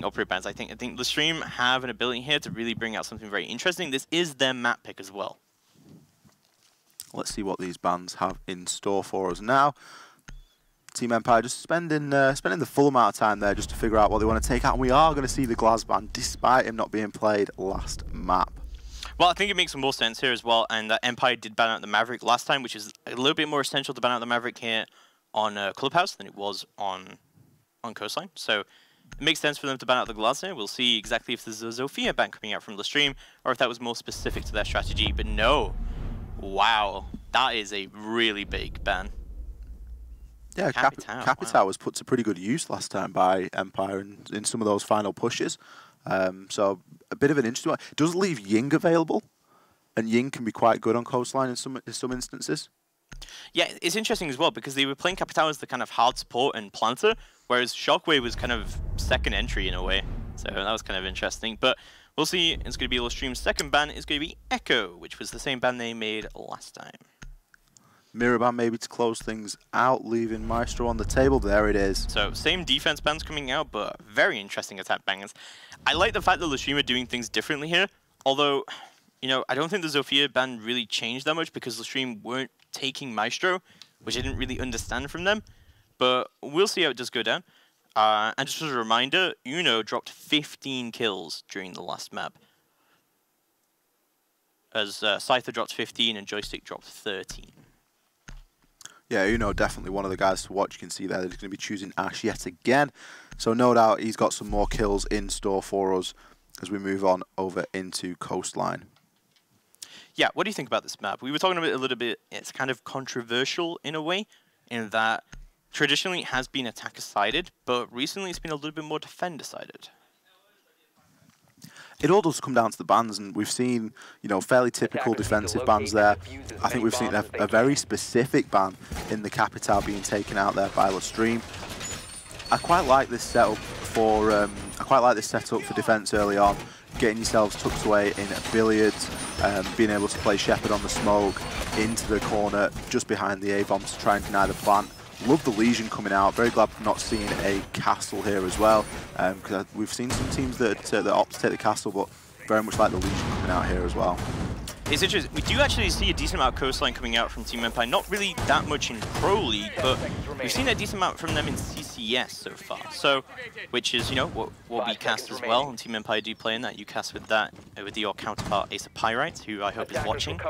upgrade bans. I think LeStream have an ability here to really bring out something very interesting. This is their map pick as well. Let's see what these bans have in store for us now. Team Empire just spending the full amount of time there just to figure out what they want to take out. And we are going to see the Glaz ban, despite him not being played last map. Well, I think it makes more sense here as well, and Empire did ban out the Maverick last time, which is a little bit more essential to ban out the Maverick here on Clubhouse than it was on Coastline. So it makes sense for them to ban out the Glaz here. We'll see exactly if there's a Zofia ban coming out from LeStream, or if that was more specific to their strategy, but no. Wow, that is a really big ban. Yeah, Capital was put to pretty good use last time by Empire in some of those final pushes. So a bit of an interesting one. It does leave Ying available, and Ying can be quite good on Coastline in some instances. Yeah, it's interesting as well because they were playing Capital as the kind of hard support and planter, whereas Shockwave was kind of second entry in a way. So that was kind of interesting. But we'll see. It's going to be LeStream's second ban. It's going to be Echo, which was the same ban they made last time. Mirror ban maybe to close things out, leaving Maestro on the table. There it is. So same defense bans coming out, but very interesting attack bans. I like the fact that LeStream are doing things differently here. Although, you know, I don't think the Zofia ban really changed that much because LeStream weren't taking Maestro, which I didn't really understand from them. But we'll see how it does go down. And just as a reminder, Uno dropped 15 kills during the last map. As Scyther dropped 15 and Joystick dropped 13. Yeah, Uno definitely one of the guys to watch. You can see there that he's going to be choosing Ash yet again. So no doubt he's got some more kills in store for us as we move on over into Coastline. Yeah, what do you think about this map? We were talking about it a little bit. It's kind of controversial in a way, in that traditionally it has been attacker-sided, but recently it's been a little bit more defender-sided. It all does come down to the bans, and we've seen, you know, fairly typical defensive bans there. I think we've seen a very specific ban in the Capital being taken out there by LeStream. I quite like this setup for defense early on, getting yourselves tucked away in billiards, being able to play Shepherd on the smoke into the corner just behind the A-bombs to try and deny the plant. Love the Legion coming out. Very glad for not seeing a castle here as well, because we've seen some teams that opt to take the castle, but very much like the Legion coming out here as well. It's interesting. We do actually see a decent amount of Coastline coming out from Team Empire. Not really that much in Pro League, but we've seen a decent amount from them in CCS so far. So, which is, you know, what we cast as well, and Team Empire do play in that. You cast with that, with your counterpart Ace of Pyrites, who I hope is watching.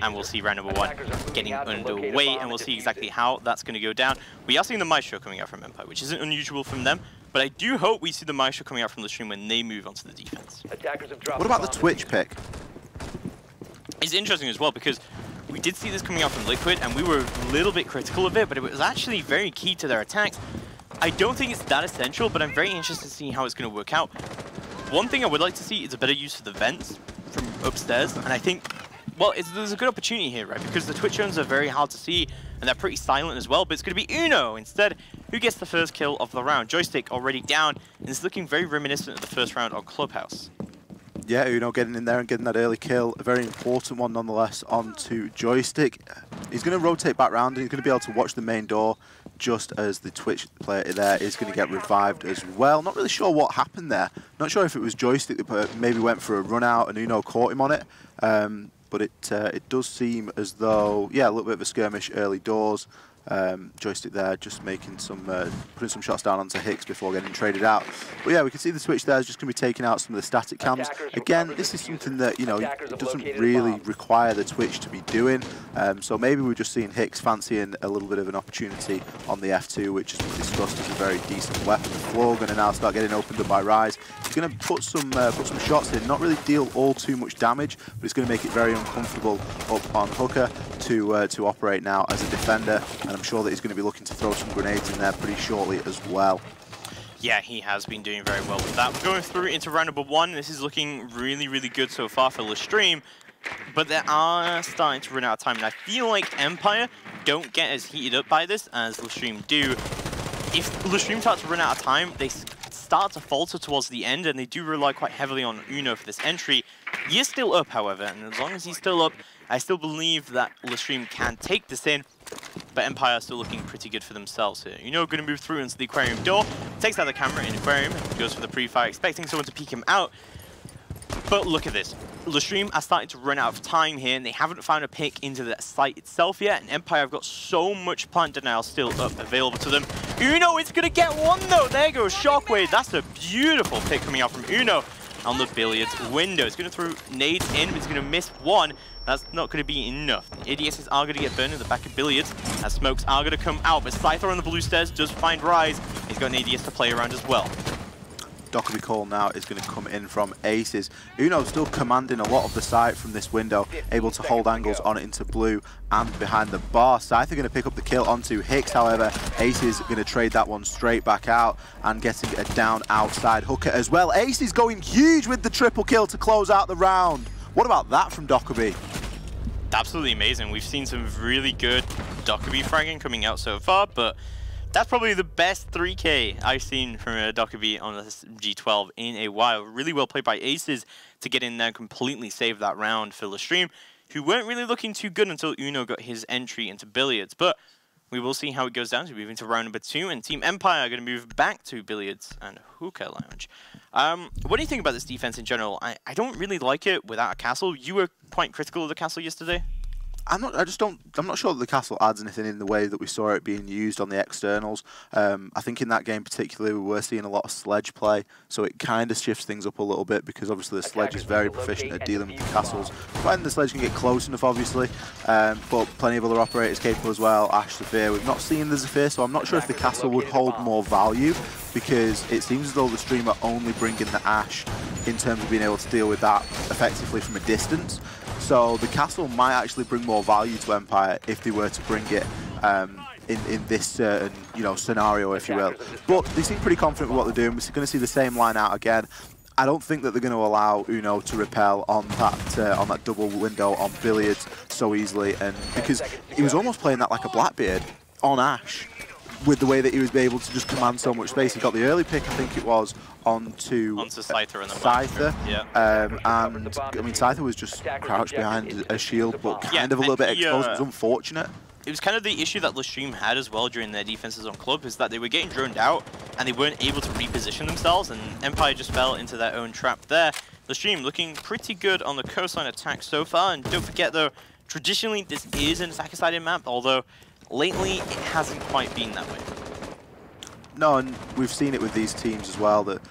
And we'll see round number 1 getting underway, and we'll see exactly how that's going to go down. We are seeing the Maestro coming out from Empire, which isn't unusual from them. But I do hope we see the Maestro coming out from the stream when they move onto the defense. What about the Twitch pick? It's interesting as well because we did see this coming out from Liquid and we were a little bit critical of it, but it was actually very key to their attacks. I don't think it's that essential, but I'm very interested to see how it's going to work out. One thing I would like to see is a better use of the vents from upstairs, and I think, well, there's a good opportunity here, right? Because the Twitch zones are very hard to see and they're pretty silent as well, but it's going to be Uno instead who gets the first kill of the round. Joystick already down, and it's looking very reminiscent of the first round on Clubhouse. Yeah, Uno getting in there and getting that early kill. A very important one nonetheless onto Joystick. He's going to rotate back round and he's going to be able to watch the main door just as the Twitch player there is going to get revived as well. Not really sure what happened there. Not sure if it was Joystick that maybe went for a run out and Uno caught him on it. But it does seem as though, yeah, a little bit of a skirmish early doors. Joystick there just making some, putting some shots down onto Hicks before getting traded out. But yeah, we can see the Twitch there is just going to be taking out some of the static cams. Again, this is something that, you know, it doesn't really require the Twitch to be doing. So maybe we're just seeing Hicks fancying a little bit of an opportunity on the F2, which has been discussed as a very decent weapon. The floor going to now start getting opened up by Rise. He's going to put some shots in, not really deal all too much damage, but it's going to make it very uncomfortable up on Hooker to operate now as a defender. And I'm sure that he's going to be looking to throw some grenades in there pretty shortly as well. Yeah, he has been doing very well with that. We're going through into round number 1. This is looking really, really good so far for LeStream, but they are starting to run out of time. And I feel like Empire don't get as heated up by this as LeStream do. If LeStream starts to run out of time, they start to falter towards the end, and they do rely quite heavily on Uno for this entry. He is still up, however, and as long as he's still up, I still believe that LeStream can take this in. But but Empire are still looking pretty good for themselves here. Uno going to move through into the aquarium door, takes out the camera in aquarium, goes for the pre-fire, expecting someone to peek him out. But look at this. LeStream are starting to run out of time here, and they haven't found a pick into the site itself yet, and Empire have got so much plant denial still up available to them. Uno is going to get one though. There goes Shockwave. That's a beautiful pick coming out from Uno on the billiards window. It's going to throw nades in, but it's going to miss one. That's not going to be enough. The ADSs are going to get burned in the back of billiards, as smokes are going to come out, but Scyther on the blue stairs does find Rise. He's got an ADS to play around as well. Dockerby call now is going to come in from Aces. Uno still commanding a lot of the site from this window, able to hold angles on it into blue and behind the bar. Scyther going to pick up the kill onto Hicks, however, Aces going to trade that one straight back out and getting a down outside hooker as well. Aces going huge with the triple kill to close out the round. What about that from Dockerby? Absolutely amazing. We've seen some really good Dockerby fragging coming out so far, but that's probably the best 3K I've seen from Dockerby on this G12 in a while. Really well played by Aces to get in there and completely save that round for LeStream, who weren't really looking too good until Uno got his entry into billiards. But we will see how it goes down. So moving to round number 2, and Team Empire are going to move back to billiards and hookah lounge. What do you think about this defense in general? I don't really like it without a castle. You were quite critical of the castle yesterday. I'm not sure that the castle adds anything in the way that we saw it being used on the externals. I think in that game particularly we were seeing a lot of sledge play, so it kind of shifts things up a little bit, because obviously the sledge is very proficient at dealing with the castles. When the sledge can get close enough, obviously, but plenty of other operators capable as well. Ash, Zephyr, we've not seen the Zephyr, so I'm not sure if the castle would hold more value, because it seems as though the LeStream are only bringing the Ash in terms of being able to deal with that effectively from a distance. So the castle might actually bring more value to Empire if they were to bring it in this certain scenario, if you will. But they seem pretty confident with what they're doing. We're going to see the same line out again. I don't think that they're going to allow Uno to repel on that double window on billiards so easily, and because he was almost playing that like a Blackbeard on Ash, with the way that he was able to just command so much space. He got the early pick, I think it was, onto Scyther and Scyther. Yeah. And I mean, Scyther was just crouched behind a shield, but kind of a little bit exposed. It was unfortunate. It was kind of the issue that LeStream had as well during their defenses on club, is that they were getting droned out and they weren't able to reposition themselves, and Empire just fell into their own trap there. LeStream looking pretty good on the coastline attack so far, and don't forget though, traditionally this is an attacker-sided map, although lately it hasn't quite been that way. No, and we've seen it with these teams as well, that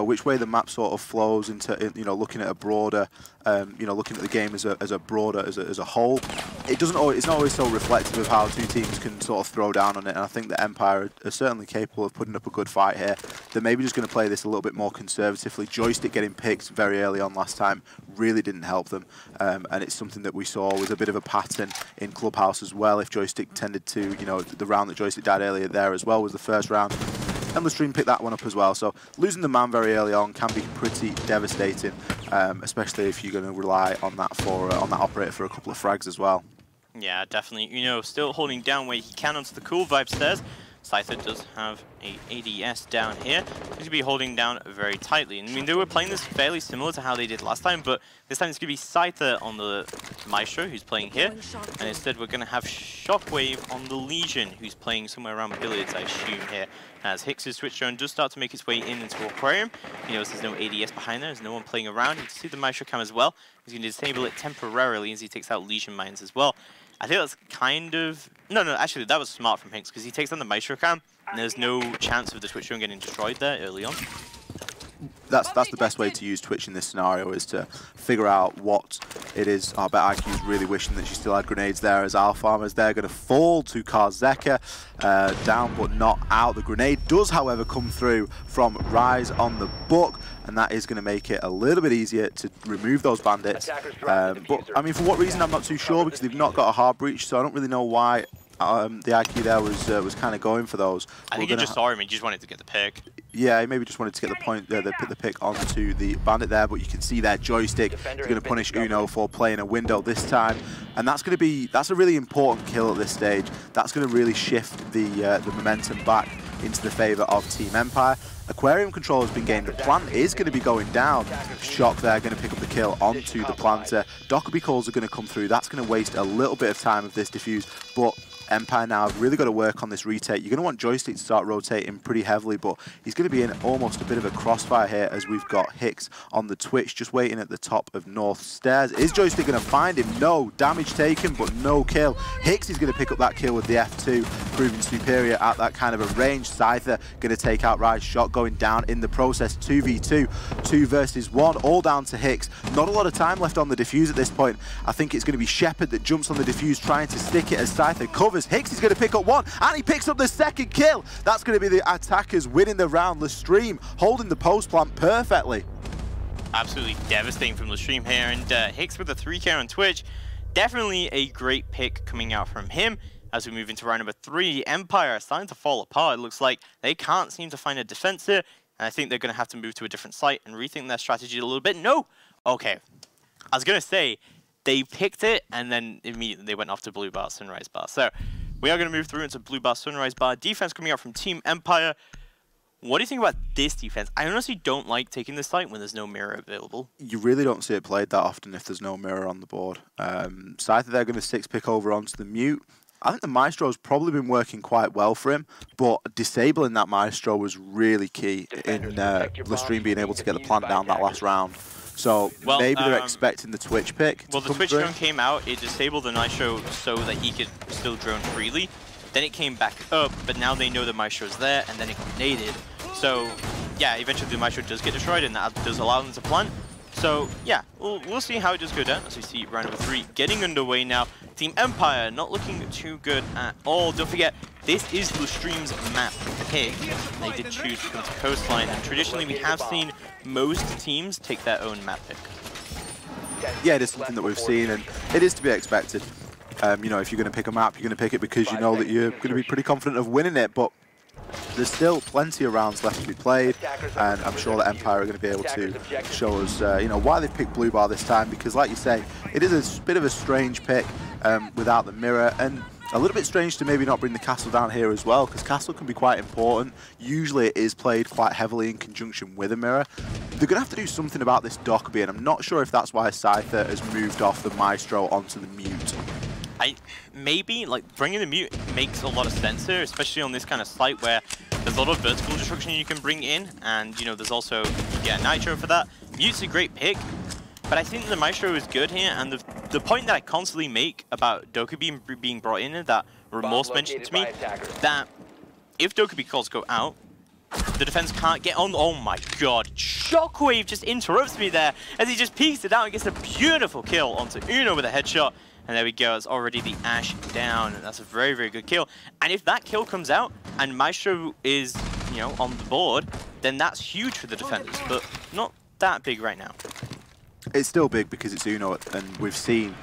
which way the map sort of flows into, looking at a broader, looking at the game as a broader, as a whole. It's not always so reflective of how two teams can sort of throw down on it. And I think that Empire are certainly capable of putting up a good fight here. They're maybe just going to play this a little bit more conservatively. Joystick getting picked very early on last time really didn't help them, and it's something that we saw was a bit of a pattern in Clubhouse as well. If Joystick tended to, the round that Joystick died earlier there as well was the first round. And LeStream picked that one up as well. So losing the man very early on can be pretty devastating, especially if you're going to rely on that on that operator for a couple of frags as well. Yeah, definitely. Still holding down where he can onto the cool vibe stairs. Scyther does have a ADS down here. He's going to be holding down very tightly. I mean, they were playing this fairly similar to how they did last time, but this time it's going to be Scyther on the Maestro, who's playing here. And instead we're going to have Shockwave on the Legion, who's playing somewhere around billiards, I assume, here. As Hicks' switch drone does start to make its way into Aquarium. He knows there's no ADS behind there, there's no one playing around. You can see the Maestro cam as well. He's going to disable it temporarily as he takes out Legion mines as well. I think that's kind of... No, actually, that was smart from Hicks, because he takes down the Maestro cam, and there's no chance of the Twitch drone getting destroyed there early on. That's the best way to use Twitch in this scenario, is to figure out what it is. I bet IQ's really wishing that she still had grenades there, as Alfarmers they're going to fall to Karzeka. Down but not out. The grenade does, however, come through from Rise on the book, and that is going to make it a little bit easier to remove those bandits. But, I mean, for what reason, I'm not too sure, because they've not got a hard breach, so I don't really know why the IQ there was kind of going for those. I think he just saw him, he just wanted to get the pick. Yeah, he maybe just wanted to get the point there, the pick onto the bandit there, but you can see their Joystick is going to punish Uno for playing a window this time, and that's a really important kill at this stage. That's going to really shift the momentum back into the favour of Team Empire. Aquarium control has been gained. The plant is going to be going down. Shock there, going to pick up the kill onto the planter. Dockerby calls are going to come through. That's going to waste a little bit of time of this defuse, but Empire now have really got to work on this retake. You're going to want Joystick to start rotating pretty heavily, but he's going to be in almost a bit of a crossfire here as we've got Hicks on the Twitch just waiting at the top of North Stairs. Is Joystick going to find him? No. Damage taken, but no kill. Hicks is going to pick up that kill with the F2, proving superior at that kind of a range. Scyther going to take out Rise. Shot going down in the process. 2v2, 2 versus 1, all down to Hicks. Not a lot of time left on the defuse at this point. I think it's going to be Shepard that jumps on the defuse trying to stick it as Scyther covers. Hicks is going to pick up one, and he picks up the second kill. That's going to be the attackers winning the round. LeStream holding the post plant perfectly. Absolutely devastating from LeStream here, and Hicks with a 3K on Twitch. Definitely a great pick coming out from him. As we move into round number 3, Empire are starting to fall apart. It looks like they can't seem to find a defense here, and I think they're going to have to move to a different site and rethink their strategy a little bit. No! Okay. I was going to say, they picked it, and then immediately they went off to Blue Bar, Sunrise Bar. So we are going to move through into Blue Bar, Sunrise Bar. Defense coming out from Team Empire. What do you think about this defense? I honestly don't like taking this site when there's no mirror available. You really don't see it played that often if there's no mirror on the board. Scyther, they're going to 6-pick over onto the Mute. I think the Maestro's probably been working quite well for him, but disabling that Maestro was really key in LeStream being able to get the plant down that last round. So maybe they're expecting the Twitch pick. Well, the Twitch drone came out, it disabled the Maestro so that he could still drone freely. Then it came back up, but now they know the Maestro's there, and then it grenaded. So, yeah, eventually the Maestro does get destroyed, and that does allow them to plant. So, yeah, we'll see how it does go down as we see round number 3 getting underway now. Team Empire not looking too good at all. Don't forget, this is LeStream's map pick. They did choose to come to Coastline, and traditionally we have seen most teams take their own map pick. Yeah, it is something that we've seen, and it is to be expected. You know, if you're going to pick a map, you're going to pick it because you know that you're going to be pretty confident of winning it, but there's still plenty of rounds left to be played, and I'm sure that Empire are going to be able to show us, you know, why they've picked Blue Bar this time, because like you say, it is a bit of a strange pick without the mirror, and a little bit strange to maybe not bring the castle down here as well, because castle can be quite important. Usually it is played quite heavily in conjunction with a mirror. They're going to have to do something about this Dockerby, and I'm not sure if that's why Scyther has moved off the Maestro onto the Mute. Maybe, like, bringing the Mute makes a lot of sense here, especially on this kind of site where there's a lot of vertical destruction you can bring in, and, you know, there's also, you get a Nitro for that. Mute's a great pick, but I think the Maestro is good here, and the point that I constantly make about Dockerby being brought in, that Remorse mentioned to me, that if Dockerby calls go out, the defense can't get on. Oh my god, Shockwave just interrupts me there as he just peeks it out and gets a beautiful kill onto Uno with a headshot. And there we go, it's already the Ash down, and that's a very, very good kill. And if that kill comes out, and Maestro is, you know, on the board, then that's huge for the defenders, but not that big right now. It's still big because it's Uno, and we've seen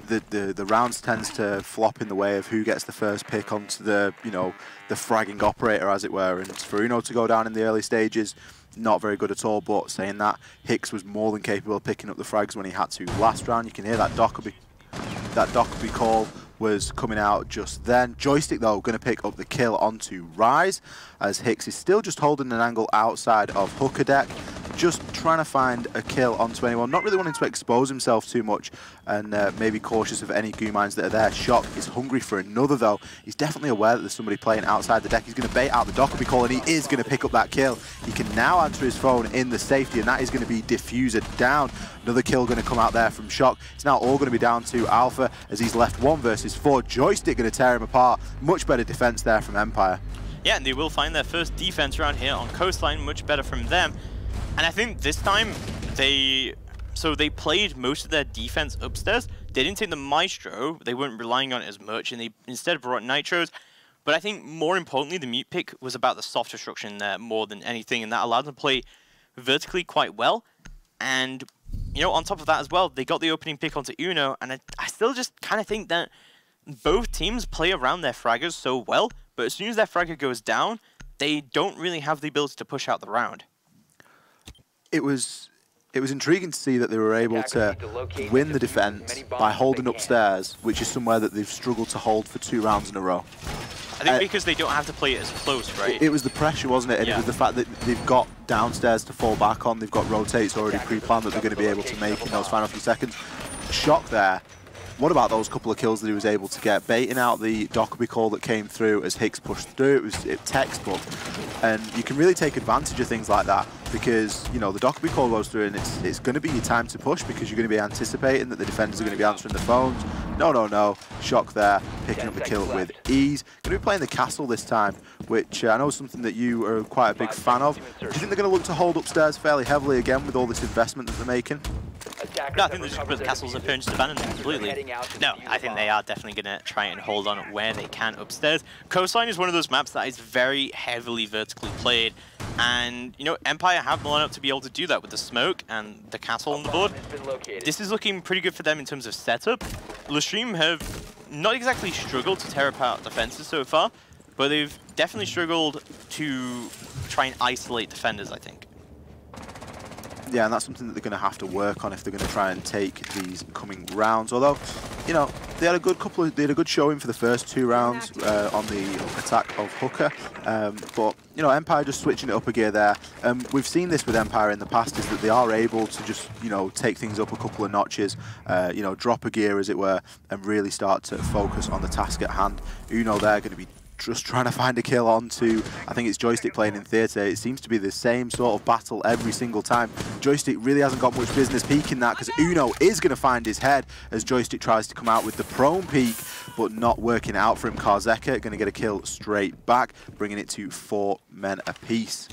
the rounds tends to flop in the way of who gets the first pick onto the, you know, the fragging operator, as it were. And for Uno to go down in the early stages, not very good at all. But saying that, Hicks was more than capable of picking up the frags when he had to. Last round, you can hear that Dockerby call was coming out just then. Joystick, though, going to pick up the kill onto Rise, as Hicks is still just holding an angle outside of Hooker Deck, just trying to find a kill onto anyone, not really wanting to expose himself too much, and maybe cautious of any goo mines that are there. Shock is hungry for another, though. He's definitely aware that there's somebody playing outside the deck. He's going to bait out the Dockerby call, and he is going to pick up that kill. He can now answer his phone in the safety, and that is going to be Diffuser down. Another kill going to come out there from Shock. It's now all going to be down to Alpha, as he's left 1 versus 4. Joystick going to tear him apart. Much better defense there from Empire. Yeah, and they will find their first defense around here on Coastline. Much better from them. And I think this time they played most of their defense upstairs. They didn't take the Maestro. They weren't relying on it as much, and they instead brought Nitros. But I think more importantly, the Mute pick was about the soft destruction there more than anything, and that allowed them to play vertically quite well. And, you know, on top of that as well, they got the opening pick onto Uno, and I still just kind of think that both teams play around their fraggers so well, but as soon as their fragger goes down, they don't really have the ability to push out the round. It was intriguing to see that they were able to win the defense by holding upstairs, which is somewhere that they've struggled to hold for 2 rounds in a row. I think because they don't have to play it as close, right? It was the pressure, wasn't it? And yeah. It was the fact that they've got downstairs to fall back on. They've got rotates already pre-planned that they're going to be able to make in those final few seconds. Shock there. What about those couple of kills that he was able to get? Baiting out the Dockerby call that came through as Hicks pushed through. It was textbook. And you can really take advantage of things like that because, you know, the Dockerby call goes through and it's going to be your time to push because you're going to be anticipating that the defenders are going to be answering the phones. No. Shock there, picking up the kill with ease. Going to be playing the castle this time, which I know is something that you are quite a big fan of. Do you think they're going to look to hold upstairs fairly heavily again with all this investment that they're making? No, I think they're just going to put the castles up here and just abandon them completely. No, I think they are definitely going to try and hold on where they can upstairs. Coastline is one of those maps that is very heavily vertically played, and, you know, Empire have the lineup to be able to do that with the smoke and the castle on the board. This is looking pretty good for them in terms of setup. LeStream have not exactly struggled to tear apart defenses so far, but they've definitely struggled to try and isolate defenders, I think. Yeah, and that's something that they're going to have to work on if they're going to try and take these coming rounds. Although, you know, they had a good showing for the first 2 rounds on the attack of Hooker. But, you know, Empire just switching it up a gear there. We've seen this with Empire in the past, is that they are able to just, you know, take things up a couple of notches, you know, drop a gear, as it were, and really start to focus on the task at hand. Uno there going to be just trying to find a kill onto, I think it's Joystick playing in theatre. It seems to be the same sort of battle every single time. Joystick really hasn't got much business peeking that because Uno is going to find his head as Joystick tries to come out with the prone peek, but not working out for him. Karzeka going to get a kill straight back, bringing it to 4 men apiece.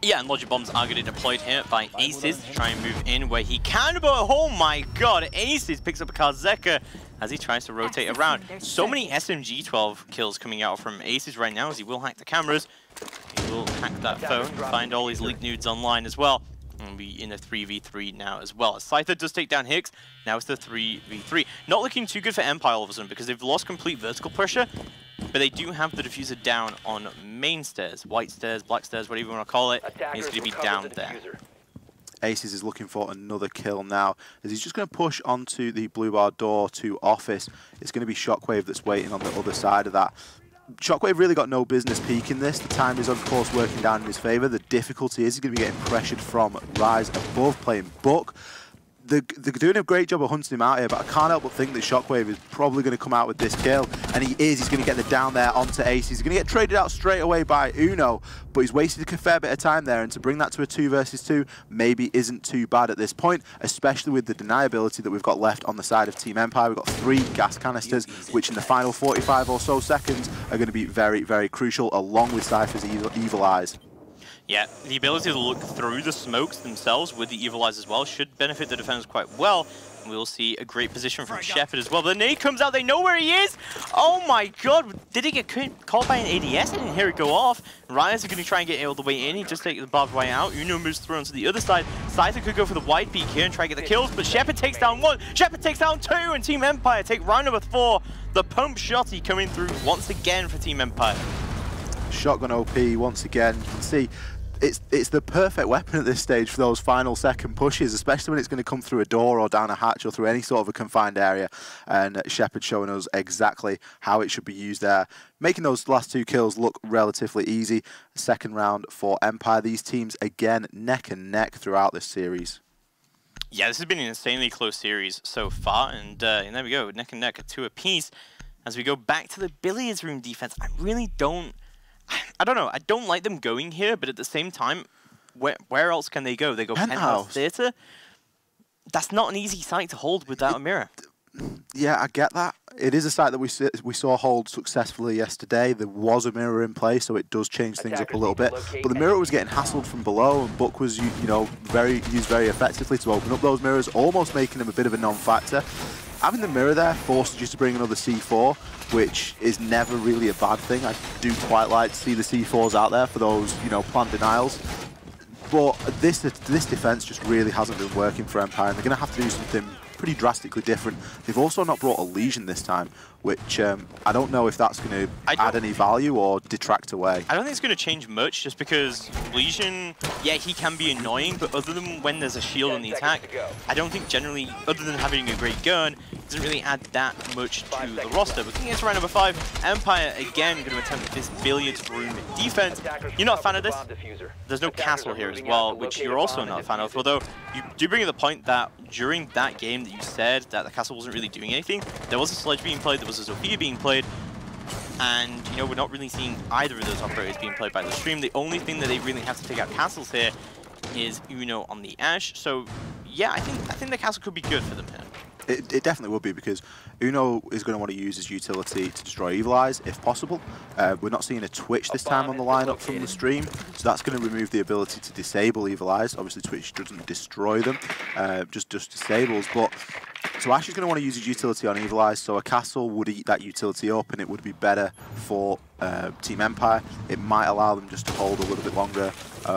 Yeah, and logic bombs are going to be deployed here by Aces to try and move in where he can, but oh my god, Aces picks up a Karzeka as he tries to rotate around. So many SMG-12 kills coming out from Aces right now as he will hack the cameras. He will hack that phone, find all his leaked nudes online as well. And be in a 3v3 now as well. As Scyther does take down Hicks, now it's the 3v3. Not looking too good for Empire all of a sudden because they've lost complete vertical pressure, but they do have the diffuser down on main stairs, white stairs, black stairs, whatever you want to call it. He's going to be down there. Aces is looking for another kill now, as he's just going to push onto the blue bar door to office. It's going to be Shockwave that's waiting on the other side of that. Shockwave really got no business peeking this. The time is, of course, working down in his favour. The difficulty is he's going to be getting pressured from Rise above, playing Book. They're doing a great job of hunting him out here, but I can't help but think that Shockwave is probably going to come out with this kill, and he is. He's going to get the down there onto Ace. He's going to get traded out straight away by Uno, but he's wasted a fair bit of time there, and to bring that to a 2 versus 2 maybe isn't too bad at this point, especially with the deniability that we've got left on the side of Team Empire. We've got 3 gas canisters, which in the final 45 or so seconds are going to be very, very crucial, along with Cypher's Evil Eyes. Yeah, the ability to look through the smokes themselves with the Evil Eyes as well should benefit the defenders quite well. We'll see a great position from Shepard as well. The nade comes out, they know where he is! Oh my god, did he get caught by an ADS? I didn't hear it go off. Rise are going to try and get all the way in, he just takes the barbed way out. Uno moves through onto the other side. Scyther could go for the wide peak here and try to get the kills, but Shepard takes down 1, Shepard takes down 2, and Team Empire take round number 4. The pump shotty coming through once again for Team Empire. Shotgun OP once again. You can see it's the perfect weapon at this stage for those final second pushes, especially when it's going to come through a door or down a hatch or through any sort of a confined area. And Shepard showing us exactly how it should be used there, making those last 2 kills look relatively easy. Second round for Empire. These teams again neck and neck throughout this series. Yeah, this has been an insanely close series so far, and there we go, neck and neck at 2 apiece. As we go back to the billiards room defense, I don't know, I don't like them going here, but at the same time, where else can they go? They go Penthouse Theatre? That's not an easy site to hold without a mirror. Yeah, I get that. It is a site that we saw hold successfully yesterday. There was a mirror in place, so it does change things up a little bit. But the mirror was getting hassled from below, and Book was, you know, used very effectively to open up those mirrors, almost making them a bit of a non-factor. Having the mirror there forces you to bring another C4, which is never really a bad thing. I do quite like to see the C4s out there for those, you know, planned denials. But this defense just really hasn't been working for Empire, and they're going to have to do something pretty drastically different. They've also not brought a Legion this time, which I don't know if that's going to add any value or detract away. I don't think it's going to change much, just because Legion, yeah, he can be annoying, but other than when there's a shield on the attack, I don't think generally, other than having a great gun, it doesn't really add that much to the roster. But looking at round number 5, Empire again going to attempt this billiards room defense. You're not a fan of this? There's no castle here as well, which you're also not a fan of, although you do bring up the point that during that game that you said that the castle wasn't really doing anything, there was a sledge being played, there was a Sophia being played, and you know, we're not really seeing either of those operators being played by LeStream. The only thing that they really have to take out castles here is Uno on the Ash. So yeah, I think the castle could be good for them here. It definitely would be, because Uno is going to want to use his utility to destroy Evil Eyes if possible. We're not seeing a Twitch this time on the lineup from LeStream, so that's going to remove the ability to disable Evil Eyes. Obviously Twitch doesn't destroy them, just disables. But so Ash is going to want to use his utility on Evil Eyes, so a castle would eat that utility up, and it would be better for Team Empire. It might allow them just to hold a little bit longer,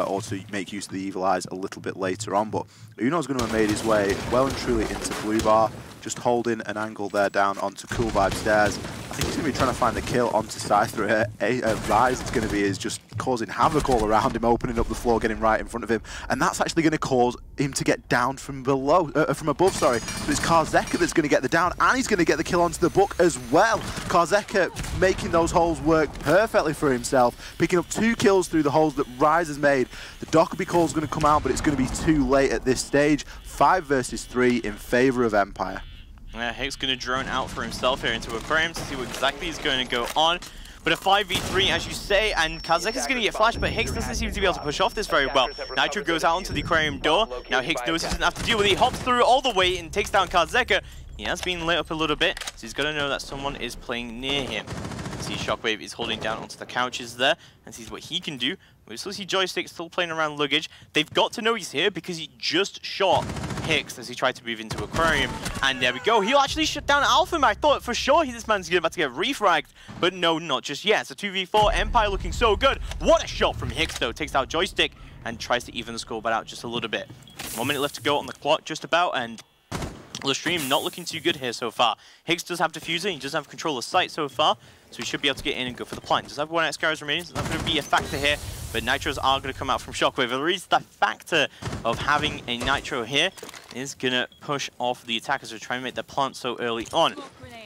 or to make use of the Evil Eyes a little bit later on. But Uno's going to have made his way well and truly into Blue Bar, just holding an angle there down onto Cool Vibe stairs. I think he's going to be trying to find the kill onto Scyther. Rise it's going to be is just causing havoc all around him, opening up the floor, getting right in front of him, and that's actually going to cause him to get down from below, from above, sorry. So it's Karzeka that's going to get the down, and he's going to get the kill onto the book as well. Karzeka making those holes work perfectly for himself, picking up 2 kills through the holes that Rise has made. The Dockerby call is going to come out, but it's going to be too late at this stage. 5 versus 3 in favour of Empire. Yeah, Hicks going to drone out for himself here into Aquarium to see what exactly is going to go on. But a 5v3, as you say, and Karzeka is going to get flashed, but Hicks doesn't seem to be able to push off this very well. Nitro goes out onto the Aquarium door. Now Hicks knows he doesn't have to deal with it. He hops through all the way and takes down Karzeka. He has been lit up a little bit, so he's got to know that someone is playing near him. See Shockwave is holding down onto the couches there and sees what he can do. We still see Joystick still playing around luggage. They've got to know he's here because he just shot Hicks as he tried to move into Aquarium. And there we go. He'll actually shut down Alpha. I thought for sure this man's about to get refragged, but no, not just yet. So 2v4, Empire looking so good. What a shot from Hicks though. Takes out Joystick and tries to even the scoreboard out just a little bit. 1 minute left to go on the clock just about, and LeStream not looking too good here so far. Hicks does have Diffuser, he does have control of sight so far, so he should be able to get in and go for the plant. Does have 1 X-Guys remaining, so that's not going to be a factor here, but Nitros are going to come out from Shockwave. The reason the factor of having a Nitro here is going to push off the attackers who are trying to make their plant so early on.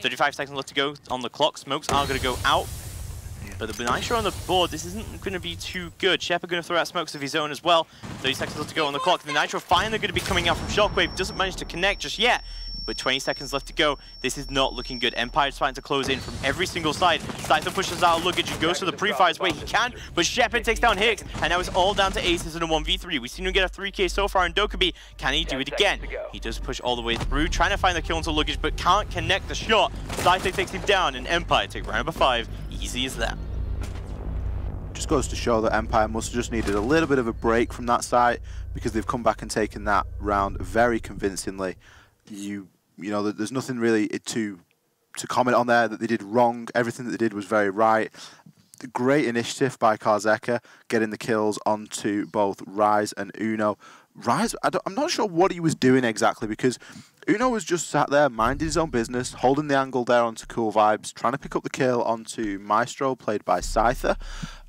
35 seconds left to go on the clock. Smokes are going to go out. But the Nitro on the board, this isn't going to be too good. Shepard going to throw out smokes of his own as well. 30 seconds left to go on the clock. The Nitro finally going to be coming out from Shockwave. Doesn't manage to connect just yet. With 20 seconds left to go, this is not looking good. Empire's trying to close in from every single side. Scyther pushes out luggage and goes to the pre-fires where he can, but Shepard takes down Hicks, and now it's all down to Aces in a 1v3. We've seen him get a 3k so far in Dokkaebi. Can he do it again? He does push all the way through, trying to find the kill onto luggage, but can't connect the shot. Scyther takes him down, and Empire take round number 5. Easy as that. Just goes to show that Empire must have just needed a little bit of a break from that site, because they've come back and taken that round very convincingly. You know, there's nothing really to comment on there that they did wrong. Everything that they did was very right. Great initiative by Karzeka, getting the kills onto both Rise and Uno. Rise, I'm not sure what he was doing exactly, because Uno was just sat there, minding his own business, holding the angle there onto Cool Vibes, trying to pick up the kill onto Maestro, played by Scyther.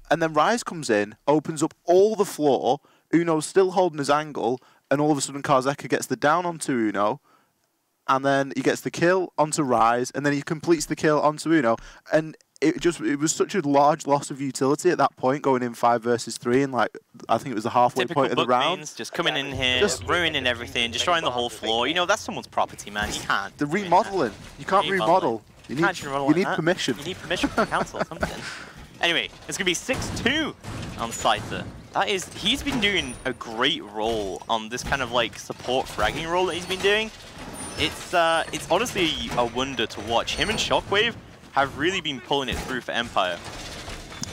And then Rise comes in, opens up all the floor, Uno's still holding his angle, and all of a sudden Karzeka gets the down onto Uno, and then he gets the kill onto Rise, and then he completes the kill onto Uno. And it was such a large loss of utility at that point, going in 5 versus 3, and like I think it was the halfway point of the round. Just coming in here, just ruining everything, destroying the whole floor. You know, that's someone's property, man. You can't. The remodeling. You can't remodel. You need permission. You need permission from council or something. Anyway, it's going to be 6-2 on Scyther. He's been doing a great role on this kind of like support fragging role that he's been doing. It's honestly a wonder to watch. Him and Shockwave have really been pulling it through for Empire.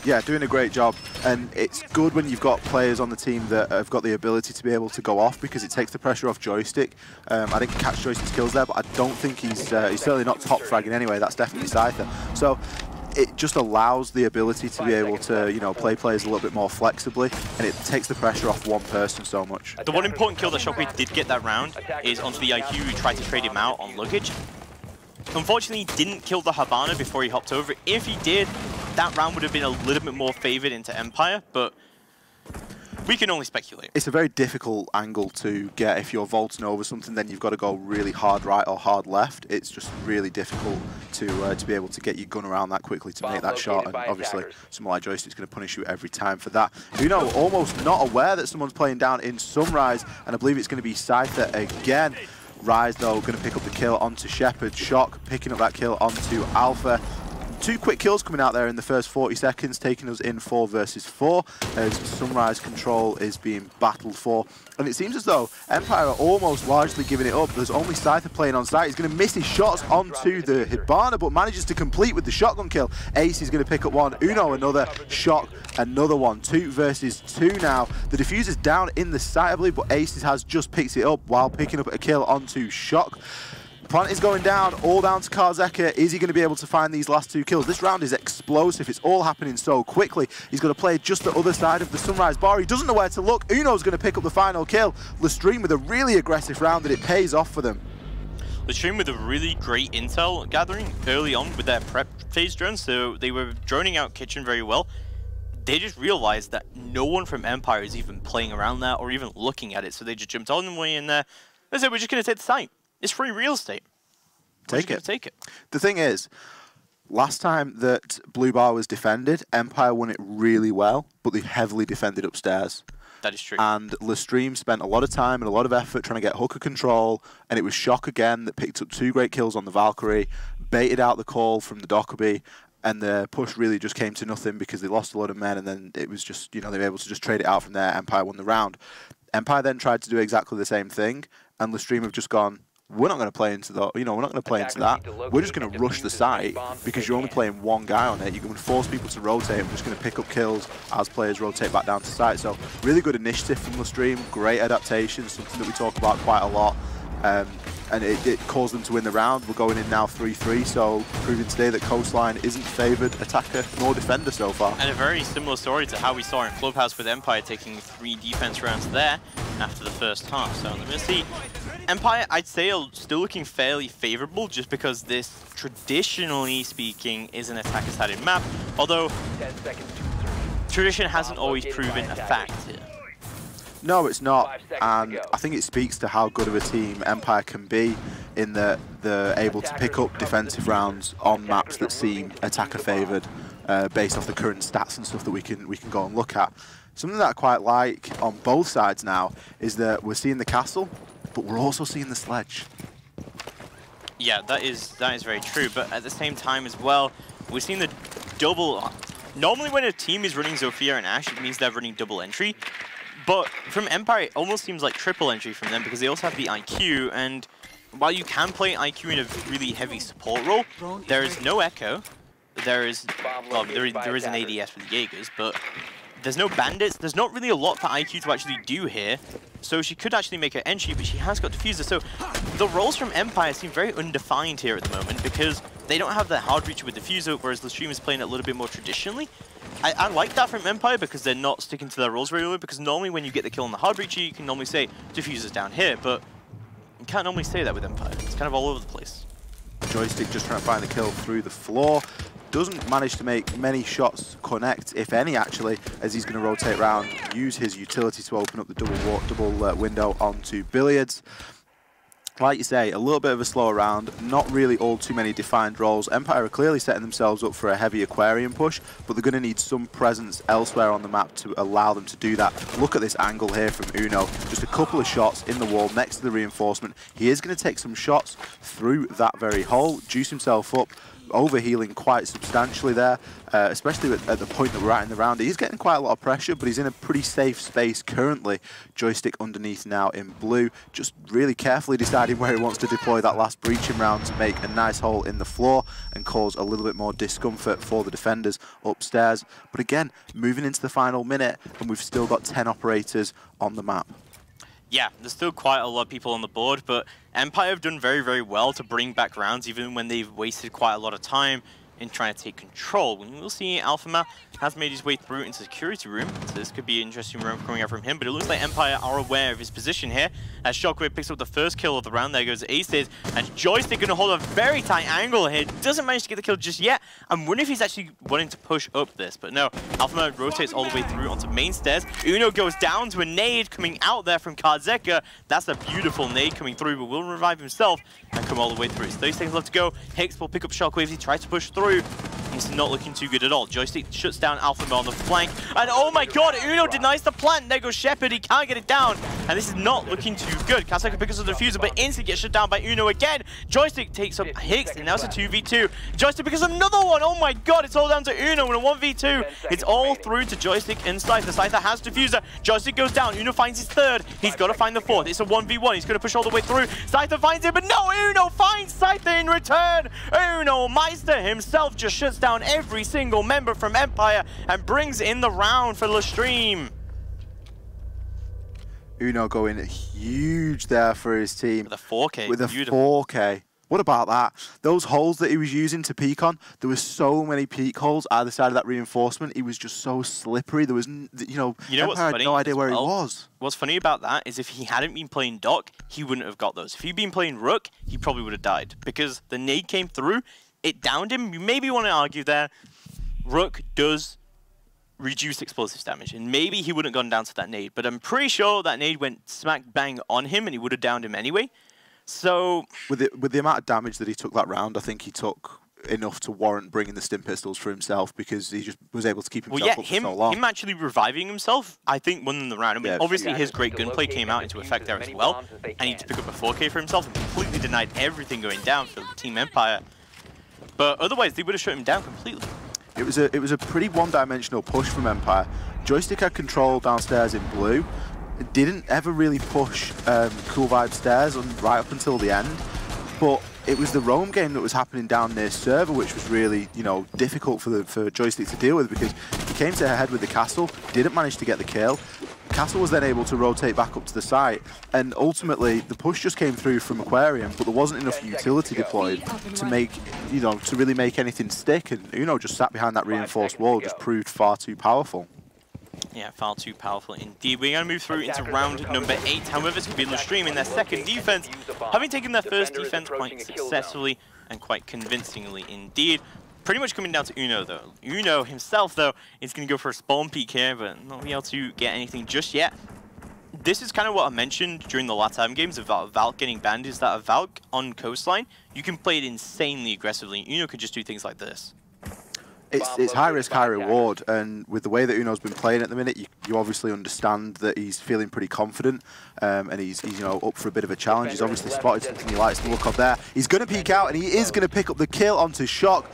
Yeah, doing a great job, and it's good when you've got players on the team that have got the ability to be able to go off, because it takes the pressure off Joystick. I didn't catch Joystick's kills there, but I don't think he's certainly not top fragging anyway. That's definitely Scyther. So it just allows the ability to be able to, you know, play players a little bit more flexibly, and it takes the pressure off one person so much. The one important kill that Shockwave did get that round is onto the IQ who tried to trade him out on luggage. Unfortunately, he didn't kill the Habana before he hopped over. If he did, that round would have been a little bit more favored into Empire, but we can only speculate. It's a very difficult angle to get. If you're vaulting over something, then you've got to go really hard right or hard left. It's just really difficult to be able to get your gun around that quickly to make that shot. And obviously, someone like Joystick's going to punish you every time for that. Uno almost not aware that someone's playing down in Sunrise, and I believe it's going to be Scyther again. Rise, though, going to pick up the kill onto Shepard. Shock picking up that kill onto Alpha. 2 quick kills coming out there in the first 40 seconds, taking us in 4 versus 4 as Sunrise control is being battled for. And it seems as though Empire are almost largely giving it up. There's only Scyther playing on site. He's going to miss his shots onto the Hibana, but manages to complete with the shotgun kill. Ace is going to pick up one. Uno another. Shock another one. 2 versus 2 now. The diffuser's down in the site, I believe, but Ace has just picked it up while picking up a kill onto Shock. Plant is going down, all down to Karzeka. Is he going to be able to find these last 2 kills? This round is explosive. It's all happening so quickly. He's going to play just the other side of the Sunrise bar. He doesn't know where to look. Uno's going to pick up the final kill. LeStream with a really aggressive round, and it pays off for them. LeStream with a really great intel gathering early on with their prep phase drones, so they were droning out Kitchen very well. They just realized that no one from Empire is even playing around there or even looking at it, so they just jumped all the way in there. They said, we're just going to take the site. It's free real estate. Take it. Take it. The thing is, last time that Blue Bar was defended, Empire won it really well, but they heavily defended upstairs. That is true. And LeStream spent a lot of time and a lot of effort trying to get hooker control, and it was Shock again that picked up 2 great kills on the Valkyrie, baited out the call from the Dockerby, and the push really just came to nothing because they lost a lot of men, and then it was just, you know, they were able to just trade it out from there. Empire won the round. Empire then tried to do exactly the same thing, and LeStream have just gone, we're not going to play into the, you know, we're not going to play into that. We're just going to rush the site because you're only playing 1 guy on it. You're going to force people to rotate. We're just going to pick up kills as players rotate back down to site. So really good initiative from LeStream, great adaptation, something that we talk about quite a lot. And it caused them to win the round. We're going in now 3-3, so proving today that Coastline isn't favoured attacker nor defender so far. And a very similar story to how we saw in Clubhouse with Empire taking 3 defense rounds there after the first half. So I'm going to see Empire, I'd say, are still looking fairly favourable just because this, traditionally speaking, is an attacker-sided map, although tradition hasn't always proven a fact here. No, it's not, and I think it speaks to how good of a team Empire can be in that they're able to pick up defensive rounds on maps that seem attacker favoured based off the current stats and stuff that we can go and look at. Something that I quite like on both sides now is that we're seeing the castle, but we're also seeing the sledge. Yeah, that is very true, but at the same time as well, we're seeing the double. Normally when a team is running Zofia and Ashe, it means they're running double entry. But from Empire, it almost seems like triple entry from them because they also have the IQ, and while you can play IQ in a really heavy support role, there is no Echo. There is, well, there is an ADS with the Jaegers, but there's no bandits. There's not really a lot for IQ to actually do here. So she could actually make her entry, but she has got diffuser. So the roles from Empire seem very undefined here at the moment because they don't have that hard breacher with diffuser, whereas LeStream is playing it a little bit more traditionally. I like that from Empire because they're not sticking to their roles very well, because normally when you get the kill on the hard breacher, you can normally say diffuser's down here, but you can't normally say that with Empire. It's kind of all over the place. Joystick just trying to find the kill through the floor. Doesn't manage to make many shots connect, if any actually, as he's going to rotate around, use his utility to open up the double window onto Billiards. Like you say, a little bit of a slower round, not really all too many defined roles. Empire are clearly setting themselves up for a heavy Aquarium push, but they're going to need some presence elsewhere on the map to allow them to do that. Look at this angle here from Uno. Just a couple of shots in the wall next to the reinforcement. He is going to take some shots through that very hole, juice himself up, overhealing quite substantially there, especially at the point that we're at in the round. He's getting quite a lot of pressure, but he's in a pretty safe space currently. Joystick underneath now in blue, just really carefully deciding where he wants to deploy that last breaching round to make a nice hole in the floor and cause a little bit more discomfort for the defenders upstairs. But again, moving into the final minute, and we've still got 10 operators on the map. Yeah, there's still quite a lot of people on the board, but Empire have done very, very well to bring back rounds, even when they've wasted quite a lot of time in trying to take control. We will see Alphama has made his way through into the security room, so this could be an interesting round coming out from him, but it looks like Empire are aware of his position here, as Shockwave picks up the first kill of the round. There goes Aces, and Joystick going to hold a very tight angle here, doesn't manage to get the kill just yet. I'm wondering if he's actually wanting to push up this, but no, Alphama rotates all the way through onto main stairs. Uno goes down to a nade coming out there from Karzeka. That's a beautiful nade coming through, but will revive himself and come all the way through. It's 30 seconds left to go. Hicks will pick up Shockwave. He tries to push through. He's not looking too good at all. Joystick shuts down Alphama on the flank. And oh my god, Uno denies the plant. There goes Shepard. He can't get it down. And this is not looking too good. Karzeka picks up the diffuser, but instantly gets shut down by Uno again. Joystick takes up Hicks, and now it's a 2v2. Joystick picks up another one. Oh my god, it's all down to Uno in a 1v2. It's all through to Joystick and Scyther. Scyther has diffuser. Joystick goes down. Uno finds his third. He's got to find the fourth. It's a 1v1. He's going to push all the way through. Scyther finds it, but no, Uno finds Scyther in return. Uno Meister himself just shuts down every single member from Empire and brings in the round for LeStream. Uno going huge there for his team. With a 4K. With a beautiful. 4K. What about that? Those holes that he was using to peek on, there were so many peek holes either side of that reinforcement. He was just so slippery. There was, Empire what's funny had no idea where he was. What's funny about that is if he hadn't been playing Doc, he wouldn't have got those. If he'd been playing Rook, he probably would have died. Because the nade came through, it downed him. You maybe want to argue there, Rook does reduce explosives damage, and maybe he wouldn't have gone down to that nade, but I'm pretty sure that nade went smack bang on him and he would have downed him anyway. So with the amount of damage that he took that round, I think he took enough to warrant bringing the stim pistols for himself, because he just was able to keep himself up for so long. Him actually reviving himself, I think, won the round. I mean, obviously his great gunplay came out into effect there as well, and he had to pick up a 4K for himself and completely denied everything going down for Team Empire. But otherwise, they would have shut him down completely. It was a pretty one-dimensional push from Empire. Joystick had control downstairs in blue. It didn't ever really push Cool Vibe stairs right up until the end. But it was the roam game that was happening down near server, which was really, difficult for Joystick to deal with, because he came to head with the castle, didn't manage to get the kill. Castle was then able to rotate back up to the site, and ultimately the push just came through from Aquarium, but there wasn't enough utility deployed to make, to really make anything stick, and Uno just sat behind that reinforced wall, just proved far too powerful. Yeah, far too powerful indeed. We're going to move through into round number 8. However, it's going to be LeStream in their second defense, having taken their first defense quite successfully and quite convincingly indeed. Pretty much coming down to Uno, though. Uno himself, though, is going to go for a spawn peek here, but not be able to get anything just yet. This is kind of what I mentioned during the LATAM games about Valk getting banned, is that a Valk on coastline, you can play it insanely aggressively. Uno could just do things like this. It's high risk, high reward, and with the way that Uno's been playing at the minute, you obviously understand that he's feeling pretty confident, and he's up for a bit of a challenge. He's obviously spotted something he likes to look up there. He's going to peek out, and he is going to pick up the kill onto Shock.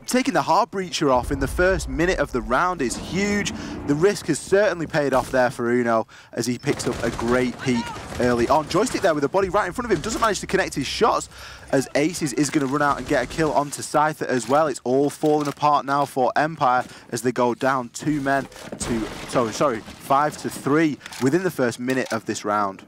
Taking the hard breacher off in the first minute of the round is huge. The risk has certainly paid off there for Uno as he picks up a great peek early on. Joystick there with the body right in front of him, doesn't manage to connect his shots as Aces is going to run out and get a kill onto Scyther as well. It's all falling apart now for Empire as they go down 5 to 3 within the first minute of this round.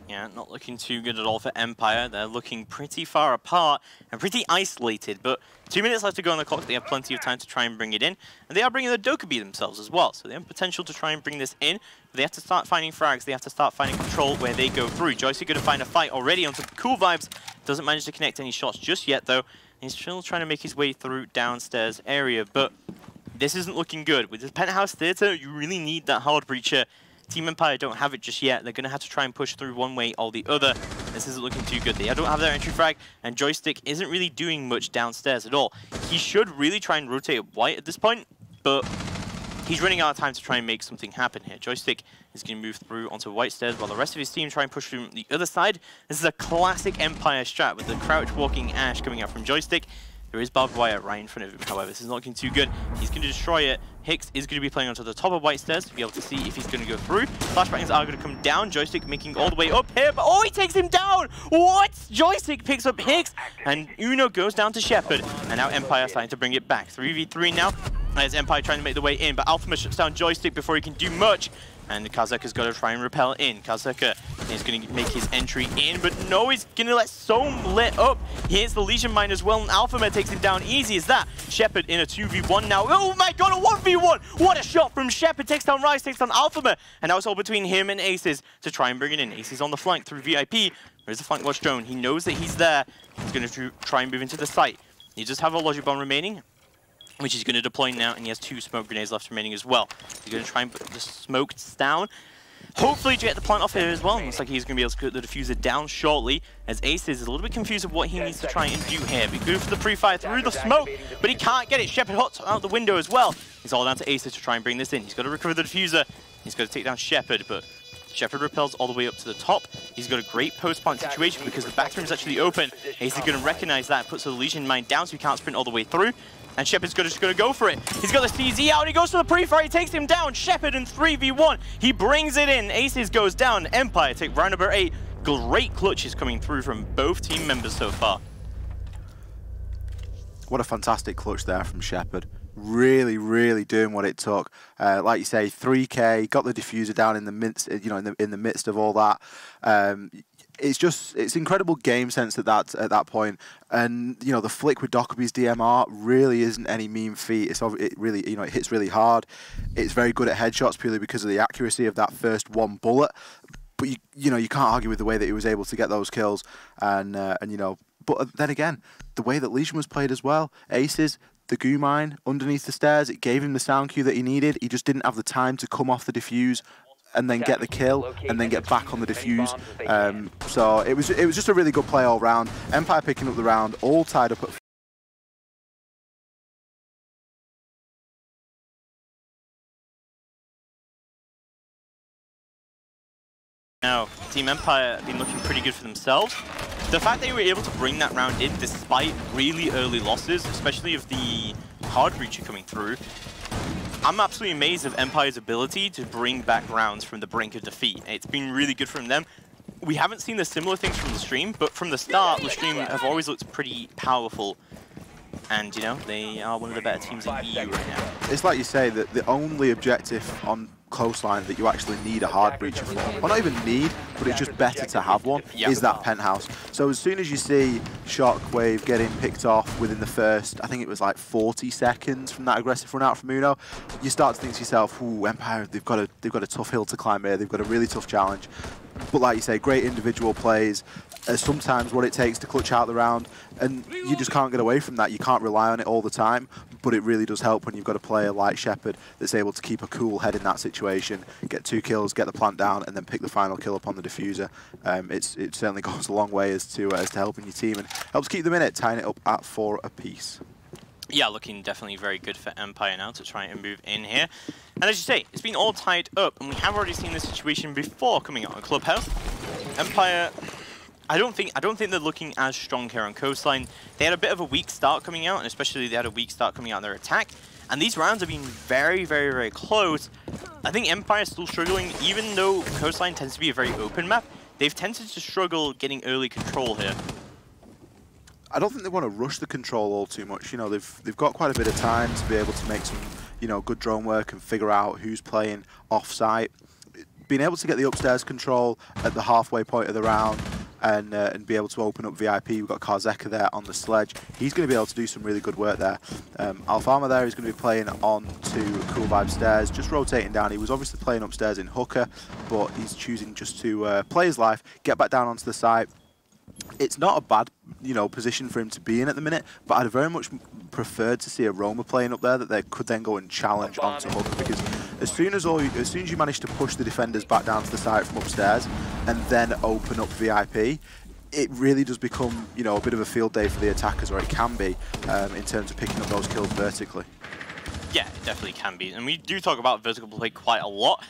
Yeah, not looking too good at all for Empire. They're looking pretty far apart and pretty isolated, but 2 minutes left to go on the clock. They have plenty of time to try and bring it in, and they are bringing the Dokkaebi themselves as well, so they have potential to try and bring this in. But they have to start finding frags. They have to start finding control where they go through. Joystick going to find a fight already onto Cool Vibes. Doesn't manage to connect any shots just yet, though. He's still trying to make his way through downstairs area, but this isn't looking good. With the Penthouse Theater, you really need that hard breacher. Team Empire don't have it just yet. They're going to have to try and push through one way or the other. This isn't looking too good. They don't have their entry frag, and Joystick isn't really doing much downstairs at all. He should really try and rotate up white at this point, but he's running out of time to try and make something happen here. Joystick is going to move through onto white stairs while the rest of his team try and push through the other side. This is a classic Empire strat with the crouch walking Ash coming out from Joystick. There is barbed wire right in front of him, however. This is not looking too good. He's going to destroy it. Hicks is going to be playing onto the top of white stairs to be able to see if he's going to go through. Flashbangs are going to come down. Joystick making all the way up here, but oh, he takes him down! What? Joystick picks up Hicks, and Uno goes down to Shepard. And now Empire starting to bring it back. 3v3 now, as Empire trying to make the way in, but Alphama shuts down Joystick before he can do much. And Karzeka's got to try and repel in. Karzeka He's going to make his entry in, but no, he's going to let Sohm lit up. He hits the Legion Mine as well, and Alphamare takes him down easy as that. Shepard in a 2v1 now. Oh my god, a 1v1! What a shot from Shepard. Takes down Rise, takes down Alphamare. And now it's all between him and Aces to try and bring it in. Aces on the flank through VIP. There's the flank watch drone. He knows that he's there. He's going to try and move into the site. He does have a logic bomb remaining, which he's going to deploy now, and he has 2 smoke grenades left remaining as well. He's going to try and put the smokes down. Hopefully to get the plant off here as well. Looks like he's going to be able to put the diffuser down shortly, as Aces is a little bit confused of what he needs to try and do here. Be good for the pre-fire through the smoke, but he can't get it. Shepard hots out the window as well. It's all down to Aces to try and bring this in. He's got to recover the diffuser. He's got to take down Shepard, but Shepard repels all the way up to the top. He's got a great post-plant situation because the back room is actually open. Aces is going to recognize that, puts the Legion Mine down so he can't sprint all the way through. And Shepard's just going to go for it. He's got the CZ out, he goes for the pre-fire, he takes him down. Shepard in 3v1, he brings it in. Aces goes down, Empire take round number 8. Great clutches coming through from both team members so far. What a fantastic clutch there from Shepard. Really, really doing what it took. Like you say, 3K, got the diffuser down in the midst, in the midst of all that. It's incredible game sense at that point, and the flick with Dockerby's DMR really isn't any mean feat. It really it hits really hard. It's very good at headshots purely because of the accuracy of that first one bullet. But you can't argue with the way that he was able to get those kills, and but then again, the way that Legion was played as well. Aces, the goo mine underneath the stairs, it gave him the sound cue that he needed. He just didn't have the time to come off the diffuse and then get the kill, and then get back on the diffuse. So it was just a really good play all round. Empire picking up the round, all tied up at now. Team Empire have been looking pretty good for themselves. The fact they were able to bring that round in despite really early losses, especially of the hard breacher coming through, I'm absolutely amazed of Empire's ability to bring back rounds from the brink of defeat. It's been really good from them. We haven't seen the similar things from LeStream, but from the start, LeStream have always looked pretty powerful. And, they are one of the better teams in EU right now. It's like you say, that the only objective on coastline that you actually need a hard breacher for, or not even need, but it's just better to have one, is that penthouse. So as soon as you see Shockwave getting picked off within the first, I think it was like 40 seconds from that aggressive run out from Uno, you start to think to yourself, ooh, Empire, they've got a tough hill to climb here, they've got a really tough challenge. But like you say, great individual plays, sometimes what it takes to clutch out the round, and you just can't get away from that. You can't rely on it all the time, but it really does help when you've got a player like Shepard that's able to keep a cool head in that situation, get 2 kills, get the plant down, and then pick the final kill up on the diffuser. It certainly goes a long way as to helping your team, and helps keep them in it, tying it up at 4 apiece. Yeah, looking definitely very good for Empire now to try and move in here. And as you say, it's been all tied up, and we have already seen this situation before coming out of Clubhouse. Empire, I don't think they're looking as strong here on coastline. They had a bit of a weak start coming out, and especially they had a weak start coming out in their attack. And these rounds have been very, very, very close. I think Empire is still struggling, even though coastline tends to be a very open map. They've tended to struggle getting early control here. I don't think they want to rush the control all too much. They've got quite a bit of time to be able to make some, good drone work and figure out who's playing off-site. Being able to get the upstairs control at the halfway point of the round and be able to open up VIP. We've got Karzeka there on the sledge. He's going to be able to do some really good work there. Alfama there is going to be playing on to Cool Vibe stairs, just rotating down. He was obviously playing upstairs in Hooker, but he's choosing just to play his life, get back down onto the site. It's not a bad, position for him to be in at the minute, but I'd very much preferred to see a Roma playing up there that they could then go and challenge onto Hooker, because as soon as you manage to push the defenders back down to the site from upstairs and then open up VIP, it really does become, a bit of a field day for the attackers, or it can be, in terms of picking up those kills vertically. Yeah, it definitely can be, and we do talk about vertical play quite a lot.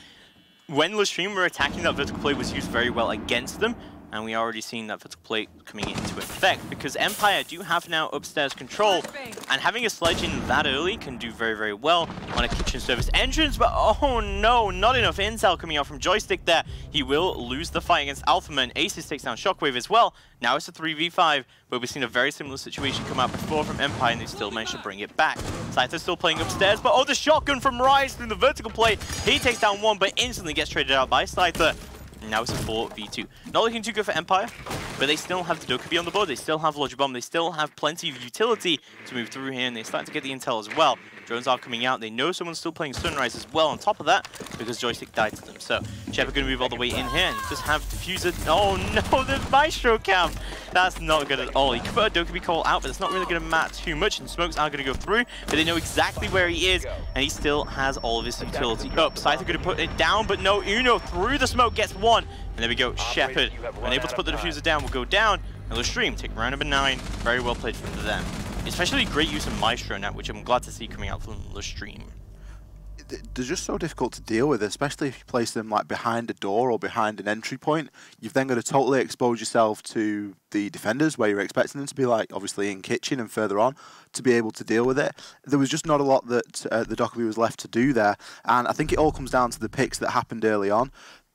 When LeStream were attacking, that vertical play was used very well against them. And we already seen that vertical play coming into effect, because Empire do have now upstairs control, and having a sledge in that early can do very, very well on a kitchen service entrance. But oh no, not enough intel coming out from Joystick there. He will lose the fight against Alphaman. Aces takes down Shockwave as well. Now it's a 3v5, but we've seen a very similar situation come out before from Empire, and they still managed to bring it back. Scyther's still playing upstairs, but oh, the shotgun from Rise through the vertical play. He takes down one, but instantly gets traded out by Scyther. And now it's a 4v2. Not looking too good for Empire, but they still have the Dokkaebi on the board, they still have Logic Bomb, they still have plenty of utility to move through here, and they start to get the intel as well. Drones are coming out, they know someone's still playing Sunrise as well on top of that, because Joystick died to them. So, Shepard going to move all the way in here, and just have Diffuser. Oh no, the Maestro camp! That's not good at all. He could put a Dokkaebi call out, but it's not really going to matter too much, and smokes are going to go through, but they know exactly where he is, and he still has all of his utility up. Scyther going to put it down, but no, Uno through the smoke gets one, and there we go. Shepard, unable to put the Diffuser down, will go down, and LeStream take round number 9. Very well played from them. Especially great use of Maestro now, which I'm glad to see coming out from LeStream. They're just so difficult to deal with, especially if you place them like behind a door or behind an entry point. You've then got to totally expose yourself to the defenders where you're expecting them to be, like obviously in kitchen and further on, to be able to deal with it. There was just not a lot that the Dokkaebi was left to do there, and I think it all comes down to the picks that happened early on.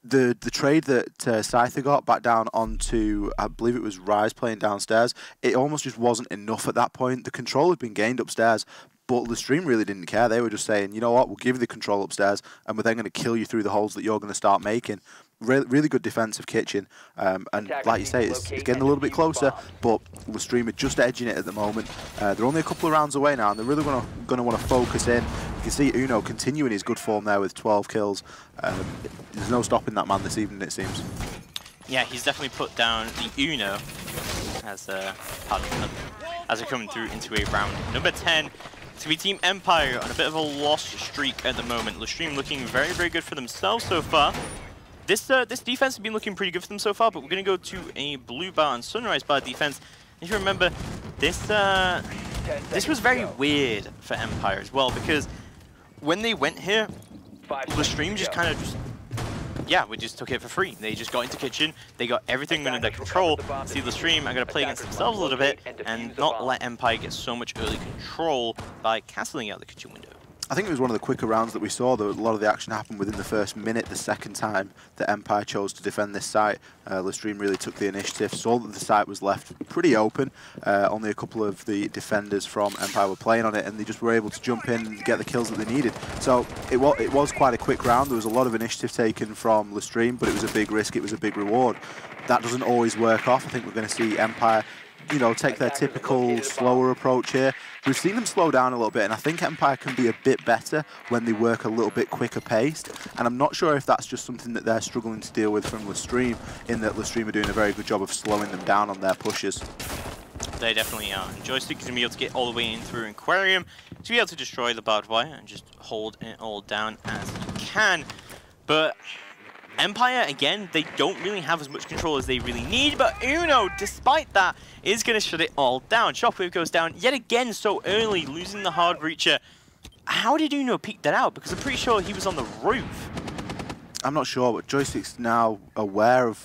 The trade that Scyther got back down onto, I believe it was Rise playing downstairs, it almost just wasn't enough at that point. The control had been gained upstairs, but LeStream really didn't care. They were just saying, you know what, we'll give you the control upstairs, and we're then going to kill you through the holes that you're going to start making. Really good defensive kitchen, and like you say, it's getting a little bit closer, but LeStream are just edging it at the moment. They're only a couple of rounds away now, and they're really going to want to focus in. You can see Uno continuing his good form there with 12 kills. There's no stopping that man this evening, it seems. Yeah, he's definitely put down the Uno as we're coming through into a round number 10. To be Team Empire on a bit of a lost streak at the moment. LeStream looking very, very good for themselves so far. This defense has been looking pretty good for them so far, but we're going to go to a blue bar and Sunrise bar defense. If you remember, this was very weird for Empire as well, because when they went here, LeStream just kind of we just took it for free. They just got into kitchen, they got everything under their control. See LeStream are going to play against themselves a little bit and not let Empire get so much early control by castling out the kitchen window. I think it was one of the quicker rounds that we saw. A lot of the action happened within the first minute, the second time that Empire chose to defend this site. LeStream really took the initiative, saw that the site was left pretty open. Only a couple of the defenders from Empire were playing on it, and they just were able to jump in and get the kills that they needed. So it was quite a quick round. There was a lot of initiative taken from LeStream, but it was a big risk, it was a big reward. That doesn't always work off. I think we're going to see Empire, you know, take their typical slower approach here. We've seen them slow down a little bit, and I think Empire can be a bit better when they work a little bit quicker paced. And I'm not sure if that's just something that they're struggling to deal with from LeStream, in that LeStream are doing a very good job of slowing them down on their pushes. They definitely are. And Joystick is going to be able to get all the way in through Aquarium to be able to destroy the barbed wire and just hold it all down as you can. But Empire, again, they don't really have as much control as they really need, but Uno, despite that, is going to shut it all down. Shockwave goes down yet again so early, losing the hard breacher. How did Uno peek that out? Because I'm pretty sure he was on the roof. I'm not sure, but Joystick's now aware of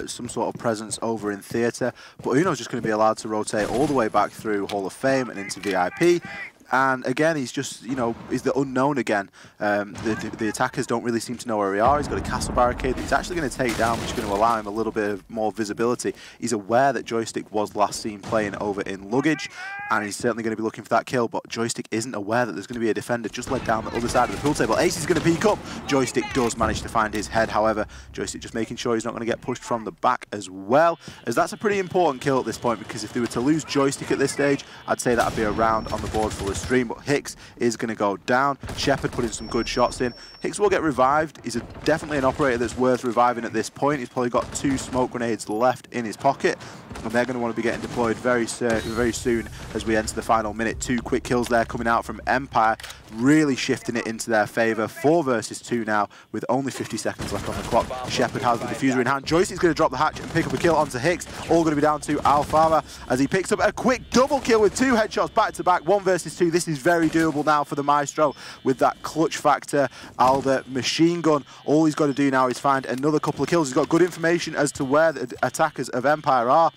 some sort of presence over in Theatre, but Uno's just going to be allowed to rotate all the way back through Hall of Fame and into VIP. And again, he's just, you know, he's the unknown again. The attackers don't really seem to know where we are. He's got a castle barricade that he's actually going to take down, which is going to allow him a little bit of more visibility. He's aware that Joystick was last seen playing over in Luggage, and he's certainly going to be looking for that kill, but Joystick isn't aware that there's going to be a defender just led down the other side of the pool table. Ace is going to peek up. Joystick does manage to find his head, however. Joystick just making sure he's not going to get pushed from the back as well, as that's a pretty important kill at this point, because if they were to lose Joystick at this stage, I'd say that would be a round on the board for LeStream, but Hicks is going to go down. Shepard putting some good shots in. Hicks will get revived. He's definitely an operator that's worth reviving at this point. He's probably got 2 smoke grenades left in his pocket, and they're going to want to be getting deployed very soon as we enter the final minute. 2 quick kills there coming out from Empire, really shifting it into their favour. 4 versus 2 now, with only 50 seconds left on the clock. Shepard has the diffuser in hand. Joystick's going to drop the hatch and pick up a kill onto Hicks. All going to be down to Alfama as he picks up a quick double kill with 2 headshots back to back. 1 versus 2. This is very doable now for the Maestro with that clutch factor. Alder machine gun. All he's got to do now is find another couple of kills. He's got good information as to where the attackers of Empire are.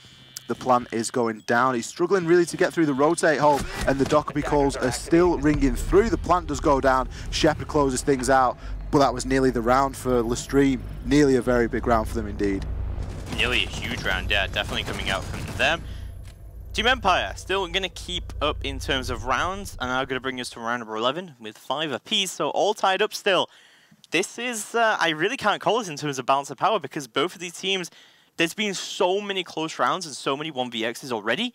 The plant is going down. He's struggling really to get through the rotate hole, and the Dokkaebi calls are still ringing through. The plant does go down. Shepard closes things out, but that was nearly the round for LeStream. Nearly a very big round for them indeed. Nearly a huge round, yeah, definitely coming out from them. Team Empire still going to keep up in terms of rounds, and now going to bring us to round number 11 with 5 apiece, so all tied up still. this is, I really can't call this in terms of balance of power because both of these teams, there's been so many close rounds and so many 1vx's already.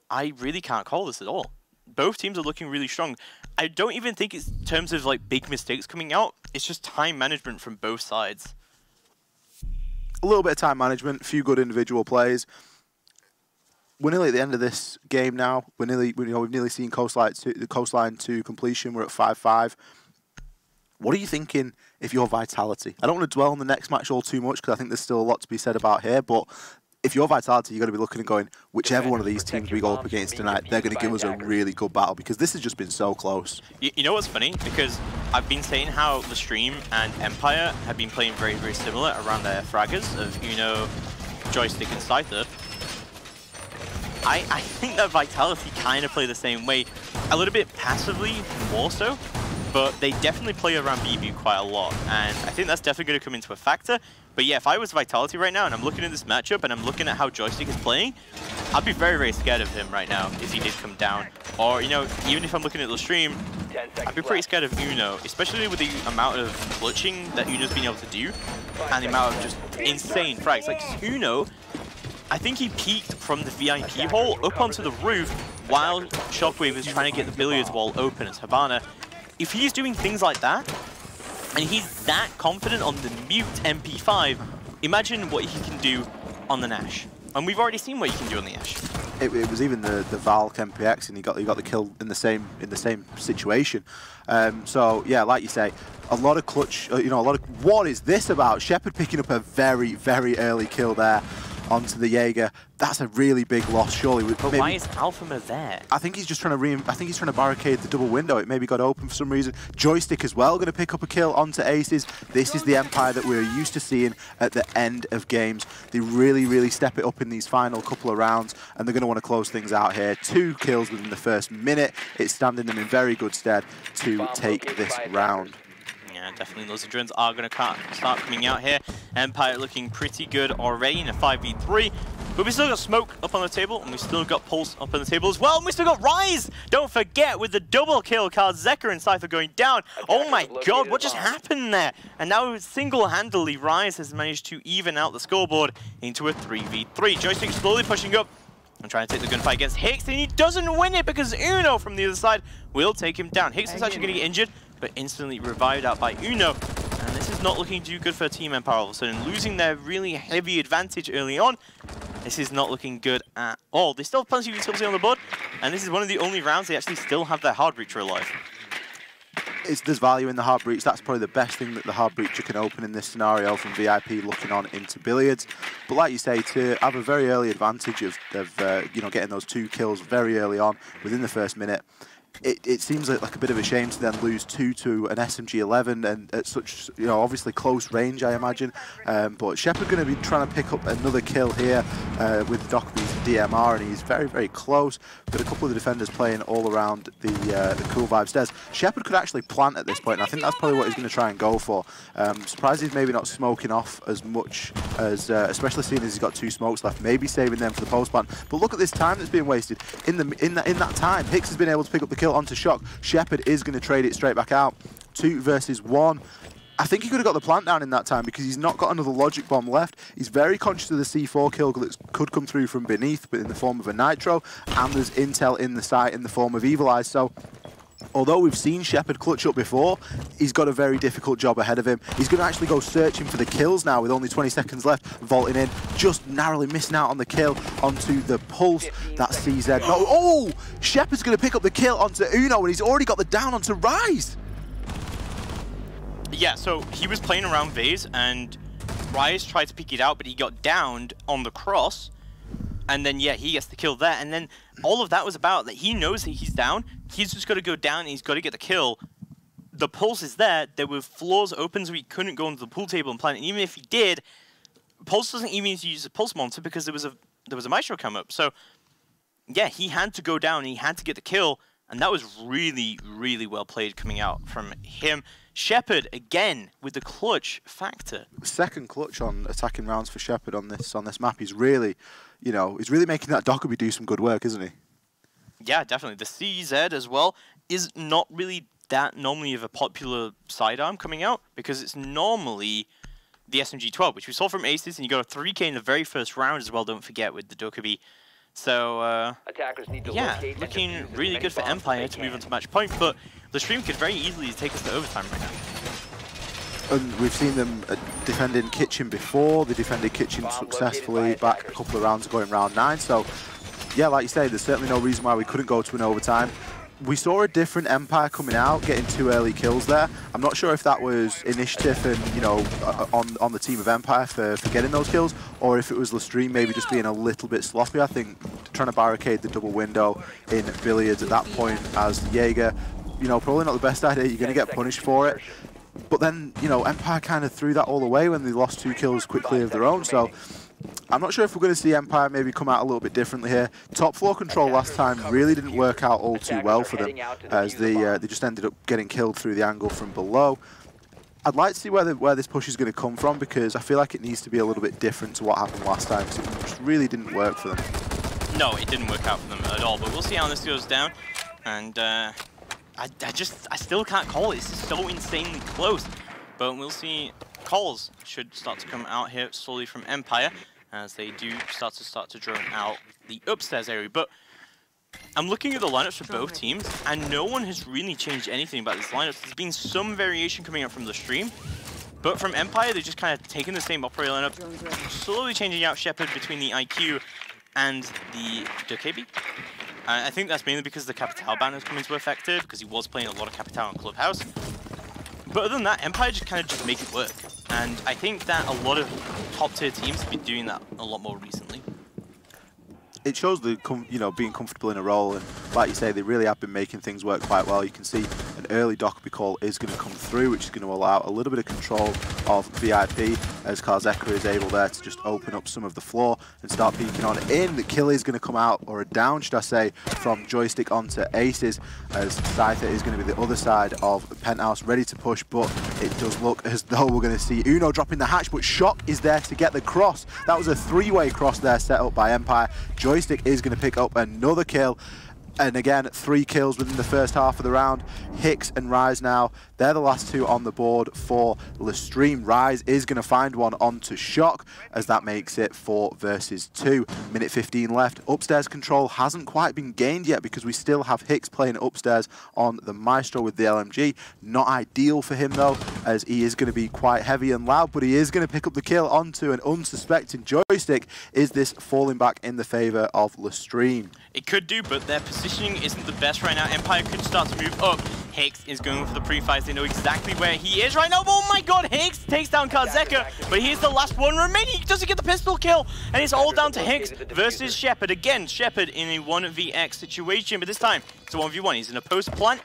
I really can't call this at all. Both teams are looking really strong. I don't even think it's in terms of like big mistakes coming out. It's just time management from both sides. A little bit of time management, a few good individual plays. We're nearly at the end of this game now. We've nearly seen the coastline to completion. We're at 5-5. What are you thinking if you're Vitality? I don't want to dwell on the next match all too much because I think there's still a lot to be said about here, but if you're Vitality, you've got to be looking and going, whichever one of these teams we go up against tonight, they're going to give us a really good battle because this has just been so close. You know what's funny? Because I've been saying how LeStream and Empire have been playing very, very similar around their fraggers of Uno, Joystick, and Scyther. I think that Vitality kind of play the same way, a little bit passively, more so, but they definitely play around BB quite a lot, and I think that's definitely going to come into a factor. But yeah, if I was Vitality right now, and I'm looking at this matchup, and I'm looking at how Joystick is playing, I'd be very, very scared of him right now if he did come down. Or, you know, even if I'm looking at LeStream, I'd be pretty scared of Uno, especially with the amount of clutching that Uno's been able to do, and the amount of just insane frags. Like, Uno, I think he peeked from the VIP hole up onto the roof while Shockwave was trying to get the billiards wall open as Habana. If he's doing things like that, and he's that confident on the mute MP5, imagine what he can do on the Nash. And we've already seen what he can do on the Ash. It was even the Valk MPX, and he got the kill in the same situation. So yeah, like you say, a lot of clutch. You know, a lot of what is this about? Shepard picking up a very, very early kill there onto the Jaeger. That's a really big loss, surely. But why is Alphama there? I think he's just trying to barricade the double window. It maybe got open for some reason. Joystick as well, going to pick up a kill onto Aces. This is the Empire that we're used to seeing at the end of games. They really, really step it up in these final couple of rounds, and they're going to want to close things out here. 2 kills within the first minute. It's standing them in very good stead to take this round. Yeah, definitely those adrenals are going to start coming out here. Empire looking pretty good already in a 5v3. But we still got Smoke up on the table, and we still got Pulse up on the table as well. And we still got Rise! Don't forget, with the double kill card, Zekker and Cypher going down. Oh my god, what just happened there? And now single-handedly, Rise has managed to even out the scoreboard into a 3v3. Joystick slowly pushing up and trying to take the gunfight against Hicks, and he doesn't win it because Uno from the other side will take him down. Hicks is actually going to get injured, but instantly revived out by Uno. And this is not looking too good for Team Empire all of a sudden. Losing their really heavy advantage early on. This is not looking good at all. They still have plenty of utility on the board, and this is one of the only rounds they actually still have their hard breacher alive. There's value in the hard breach. That's probably the best thing that the hard breacher can open in this scenario from VIP looking on into billiards. But like you say, to have a very early advantage of you know, getting those 2 kills very early on within the first minute, it seems like a bit of a shame to then lose 2 to an SMG-11 and at such, you know, obviously close range, I imagine. But Shepard going to be trying to pick up another kill here with Dockerby's DMR, and he's very, very close. Got a couple of the defenders playing all around the Cool Vibe stairs. Shepard could actually plant at this point, and I think that's probably what he's going to try and go for. Surprised he's maybe not smoking off as much as, especially seeing as he's got 2 smokes left, maybe saving them for the post plant. But look at this time that's being wasted. In that time, Hicks has been able to pick up the kill onto Shock. Shepard is going to trade it straight back out. 2 versus 1. I think he could have got the plant down in that time because he's not got another logic bomb left. He's very conscious of the C4 kill that could come through from beneath, but in the form of a Nitro, and there's intel in the site in the form of Evil Eyes. So although we've seen Shepard clutch up before, he's got a very difficult job ahead of him. He's going to actually go searching for the kills now with only 20 seconds left, vaulting in, just narrowly missing out on the kill onto the Pulse. That's CZ. No, oh! Shepard's going to pick up the kill onto Uno, and he's already got the down onto Rise. Yeah, so he was playing around Vase, and Rise tried to pick it out, but he got downed on the cross. And then, yeah, he gets the kill there. And then all of that was about that he knows that he's down. He's just got to go down and he's got to get the kill. The Pulse is there. There were floors open so he couldn't go into the pool table and plant. And even if he did, Pulse doesn't even need to use a Pulse monitor because there was a Maestro come up. So, yeah, he had to go down and he had to get the kill. And that was really, really well played coming out from him. Shepard, again, with the clutch factor. Second clutch on attacking rounds for Shepard on this map. He's really, you know, he's really making that Dockerby do some good work, isn't he? Yeah, definitely. The CZ as well is not really that normally of a popular sidearm coming out, because it's normally the SMG-12, which we saw from Aces, and you got a 3K in the very first round as well, don't forget, with the Dokkaebi. So, yeah, looking really good for Empire to move on to match point, but LeStream could very easily take us to overtime right now. And we've seen them defending Kitchen before. They defended Kitchen successfully back a couple of rounds ago in round 9. So, yeah, like you say, there's certainly no reason why we couldn't go to an overtime. We saw a different Empire coming out, getting 2 early kills there. I'm not sure if that was initiative and, you know, on the team of Empire for getting those kills, or if it was LeStream maybe just being a little bit sloppy. I think trying to barricade the double window in Billiards at that point as Jaeger, you know, probably not the best idea. You're going to get punished for it. But then, you know, Empire kind of threw that all away when they lost 2 kills quickly of their own. So I'm not sure if we're going to see Empire maybe come out a little bit differently here. Top floor control last time really didn't work out all too well for them, as they just ended up getting killed through the angle from below. I'd like to see where this push is going to come from, because I feel like it needs to be a little bit different to what happened last time, because it just really didn't work for them. No, it didn't work out for them at all, but we'll see how this goes down. And I still can't call it. This is so insanely close. But we'll see. Calls should start to come out here slowly from Empire, as they do start to drone out the upstairs area. But I'm looking at the lineups for both teams, and no one has really changed anything about these lineups. There's been some variation coming up from LeStream, but from Empire, they've just kind of taken the same operator lineup, slowly changing out Shepard between the IQ and the Dokkaebi. I think that's mainly because the Capital ban has come into effect, because he was playing a lot of Capital in Clubhouse. But other than that, Empire just kind of just make it work. And I think that a lot of top-tier teams have been doing that a lot more recently. It shows the being comfortable in a role, and like you say, they really have been making things work quite well. You can see an early Dokkaebi call is going to come through, which is going to allow a little bit of control of VIP, as Karzeka is able there to just open up some of the floor and start peeking on in. The kill is going to come out, or a down, should I say, from Joystick onto Aces, as Scyther is going to be the other side of the Penthouse, ready to push, but it does look as though we're going to see Uno dropping the hatch, but Shock is there to get the cross. That was a 3-way cross there set up by Empire. Joystick is going to pick up another kill. And again, 3 kills within the first half of the round. Hicks and Rise now, they're the last 2 on the board for LeStream. Rise is going to find one onto Shock, as that makes it 4 versus 2. Minute 15 left. Upstairs control hasn't quite been gained yet, because we still have Hicks playing upstairs on the Maestro with the LMG. Not ideal for him though, as he is going to be quite heavy and loud, but he is going to pick up the kill onto an unsuspecting Joystick. Is this falling back in the favour of LeStream? It could do, but their positioning isn't the best right now. Empire could start to move up. Hicks is going for the pre-fires. They know exactly where he is right now. Oh my god, Hicks takes down Karzeka, but here's the last one remaining. He doesn't get the pistol kill, and it's all down to Hicks versus Shepard. Again, Shepard in a 1vx situation, but this time it's a 1v1. He's in a post plant.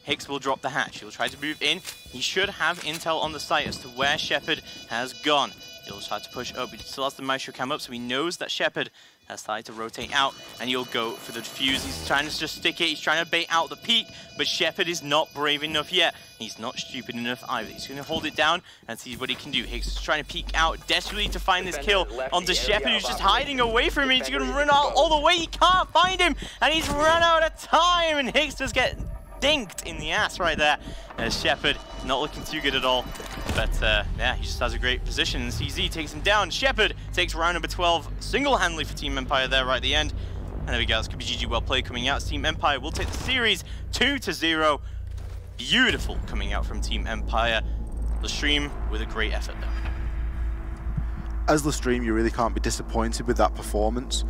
Hicks will drop the hatch. He'll try to move in. He should have intel on the site as to where Shepard has gone. He'll try to push up. He still has the Maestro cam up, so he knows that Shepard has started to rotate out, and he'll go for the defuse. He's trying to just stick it. He's trying to bait out the peak, but Shepard is not brave enough yet. He's not stupid enough either. He's going to hold it down and see what he can do. Hicks is trying to peek out desperately to find this kill onto Shepard, who's just hiding away from him. He's going to run out all the way. He can't find him, and he's run out of time, and Hicks does get dinked in the ass right there. As Shepard not looking too good at all. But yeah, he just has a great position, and CZ takes him down. Shepard takes round number 12 single-handedly for Team Empire there right at the end. And there we go, this could be GG well played coming out. Team Empire will take the series 2-0. Beautiful coming out from Team Empire. LeStream with a great effort though. As LeStream, you really can't be disappointed with that performance.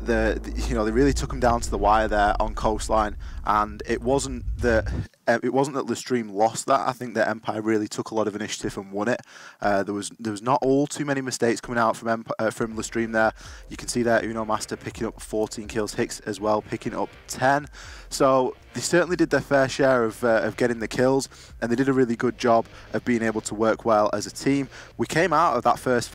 They really took him down to the wire there on Coastline, and it wasn't that LeStream lost that. I think that Empire really took a lot of initiative and won it. There was not all too many mistakes coming out from LeStream there. You can see there Uno Master picking up 14 kills, Hicks as well picking up 10. So they certainly did their fair share of getting the kills, and they did a really good job of being able to work well as a team. We came out of that first